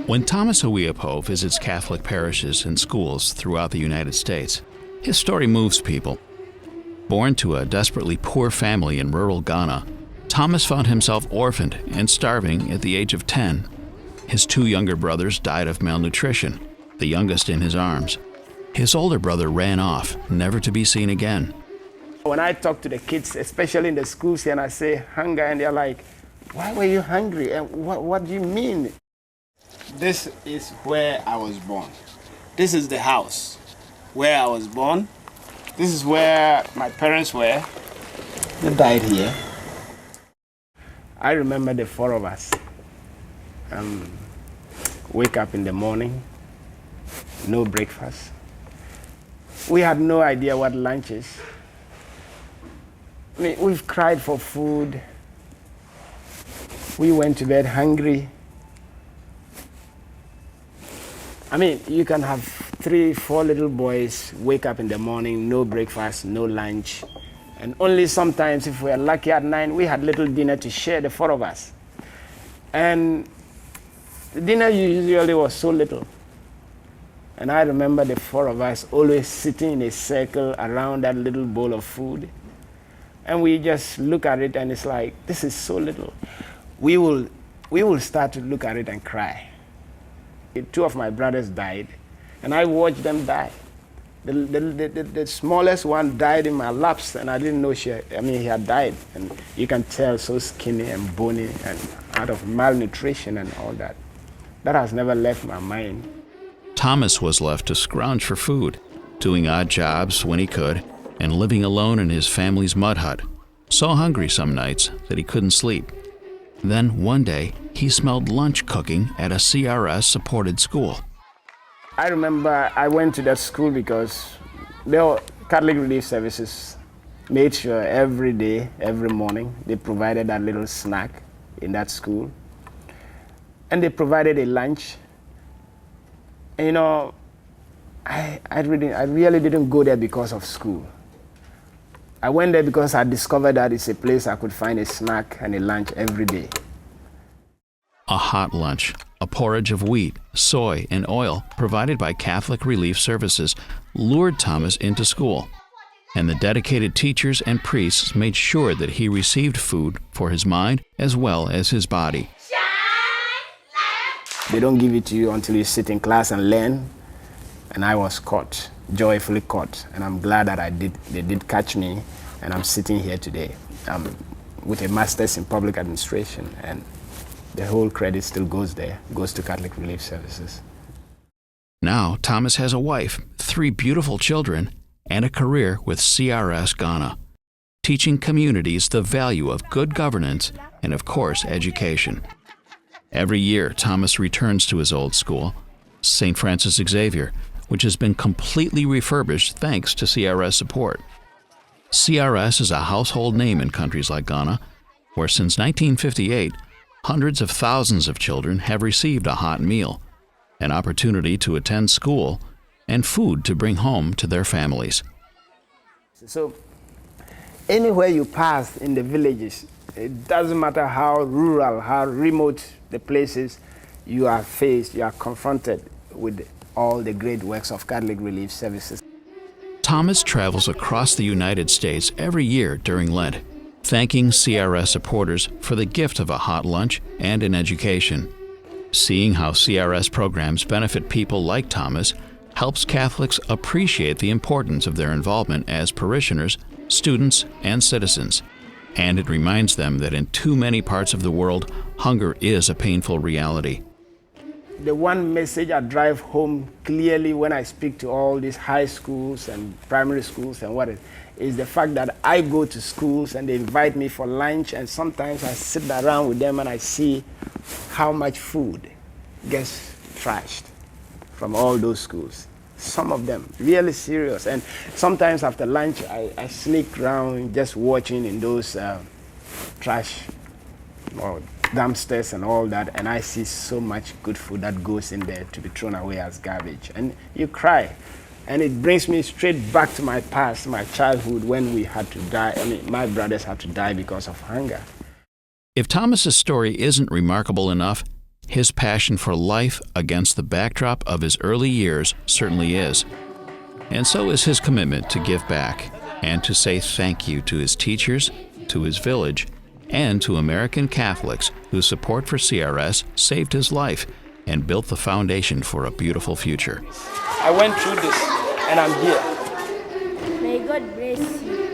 When Thomas Awiapo visits Catholic parishes and schools throughout the United States, his story moves people. Born to a desperately poor family in rural Ghana, Thomas found himself orphaned and starving at the age of 10. His two younger brothers died of malnutrition, the youngest in his arms. His older brother ran off, never to be seen again. When I talk to the kids, especially in the schools, and I say hunger, and they're like, why were you hungry? And what do you mean? This is where I was born. This is the house where I was born. This is where my parents were. They died here. I remember the four of us. Wake up in the morning, no breakfast. We had no idea what lunch is. I mean, we've cried for food. We went to bed hungry. I mean, you can have 3, 4 little boys wake up in the morning, no breakfast, no lunch. And only sometimes, if we are lucky at 9, we had little dinner to share, the four of us. And the dinner usually was so little. And I remember the four of us always sitting in a circle around that little bowl of food. And we just look at it and it's like, this is so little. We will start to look at it and cry. 2 of my brothers died, and I watched them die. The smallest one died in my laps, and I didn't know he had died. And you can tell, so skinny and bony and out of malnutrition and all that. That has never left my mind. Thomas was left to scrounge for food, doing odd jobs when he could, and living alone in his family's mud hut, so hungry some nights that he couldn't sleep. Then one day, he smelled lunch cooking at a CRS-supported school. I remember I went to that school because the Catholic Relief Services made sure every day, every morning, they provided that little snack in that school. And they provided a lunch. And, you know, I really didn't go there because of school. I went there because I discovered that it's a place I could find a snack and a lunch every day. A hot lunch, a porridge of wheat, soy, and oil provided by Catholic Relief Services lured Thomas into school. And the dedicated teachers and priests made sure that he received food for his mind as well as his body. They don't give it to you until you sit in class and learn. And I was caught, joyfully caught. And I'm glad that they did catch me. And I'm sitting here today with a master's in public administration. And the whole credit still goes to Catholic Relief Services. Now, Thomas has a wife, 3 beautiful children, and a career with CRS Ghana, teaching communities the value of good governance and, of course, education. Every year, Thomas returns to his old school, St. Francis Xavier, which has been completely refurbished thanks to CRS support. CRS is a household name in countries like Ghana, where since 1958, hundreds of thousands of children have received a hot meal, an opportunity to attend school, and food to bring home to their families. So, anywhere you pass in the villages, it doesn't matter how rural, how remote the places, you are confronted with all the great works of Catholic Relief Services. Thomas travels across the United States every year during Lent, thanking CRS supporters for the gift of a hot lunch and an education. Seeing how CRS programs benefit people like Thomas helps Catholics appreciate the importance of their involvement as parishioners, students, and citizens. And it reminds them that in too many parts of the world, hunger is a painful reality. The one message I drive home clearly when I speak to all these high schools and primary schools and is the fact that I go to schools and they invite me for lunch, and sometimes I sit around with them and I see how much food gets trashed from all those schools. Some of them really serious, and sometimes after lunch I sneak around just watching in those trash or dumpsters and all that, and I see so much good food that goes in there to be thrown away as garbage, and you cry. And it brings me straight back to my past, my childhood, when we had to die. I mean, my brothers had to die because of hunger. If Thomas's story isn't remarkable enough, his passion for life against the backdrop of his early years certainly is. And so is his commitment to give back and to say thank you to his teachers, to his village, and to American Catholics whose support for CRS saved his life and built the foundation for a beautiful future. I went through this, and I'm here. May God bless you.